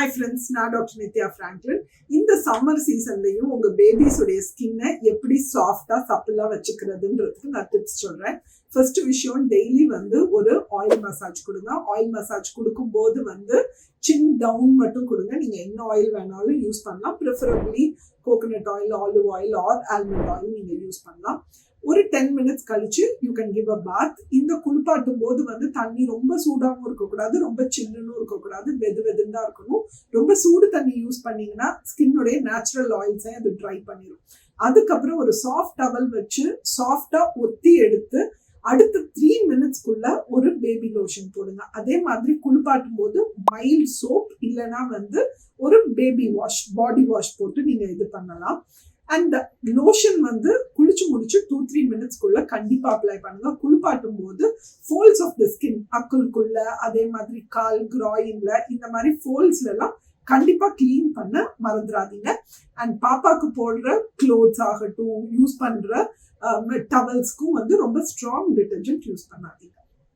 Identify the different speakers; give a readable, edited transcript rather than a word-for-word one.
Speaker 1: Hi friends, நான் doctor Nithya Franklin. இந்த summer சீசன்லயும் உங்க பேபிஸோடைய ஸ்கின்னை எப்படி சாஃப்டா சப்பிளா வச்சுக்கிறதுன்றதுக்கு நான் டிப்ஸ் சொல்றேன். ஃபர்ஸ்ட் விஷயம், டெய்லி ஒரு ஆயில் மசாஜ் கொடுங்க. ஆயில் மசாஜ் கொடுக்கும் போது சின் டவுன் மட்டும் கொடுங்க. நீங்க என்ன ஆயில் வேணாலும் யூஸ் பண்ணலாம். Preferably coconut oil, olive oil R almond oil நீங்க யூஸ் பண்ணலாம். ஒரு 10 minutes கழிச்சு யூ கேன் கிவ் அ பாத். இந்த குளிப்பாட்டும் போது தண்ணி ரொம்ப சூடாகவும் இருக்கக்கூடாது, ரொம்ப சில்லுன்னு இருக்கக்கூடாது, வெதுன்னு தான் இருக்கணும். ரொம்ப சூடு தண்ணி யூஸ் பண்ணீங்கன்னா ஸ்கின்னுடைய நேச்சுரல் ஆயில்ஸை அது ட்ரை பண்ணிடும். அதுக்கப்புறம் ஒரு சாஃப்ட் டவல் வச்சு சாஃப்டா ஒத்தி எடுத்து அடுத்த 3 minutesக்குள்ள ஒரு பேபி லோஷன் போடுங்க. அதே மாதிரி குளிப்பாட்டும் போது மைல்ட் சோப் இல்லைன்னா ஒரு பேபி வாஷ், பாடி வாஷ் போட்டு நீங்க இது பண்ணலாம். அண்ட் லோஷன் குளிச்சு முடிச்சு 2-3 minutesக்குள்ள கண்டிப்பா அப்ளை பண்ணுங்க. குளிப்பாட்டும் போது ஃபோல்ஸ் ஆஃப் த ஸ்கின், அக்குள்குள்ள, அதே மாதிரி கால், கிராயின்ல, இந்த மாதிரி ஃபோல்ஸ்ல எல்லாம் கண்டிப்பா கிளீன் பண்ண மறந்துடாதீங்க. அண்ட் பாப்பாக்கு போடுற கிளோத்ஸ் ஆகட்டும், யூஸ் பண்ற டவல்ஸ்க்கும் ரொம்ப ஸ்ட்ராங் டிட்டர்ஜென்ட் யூஸ் பண்ணாதீங்க.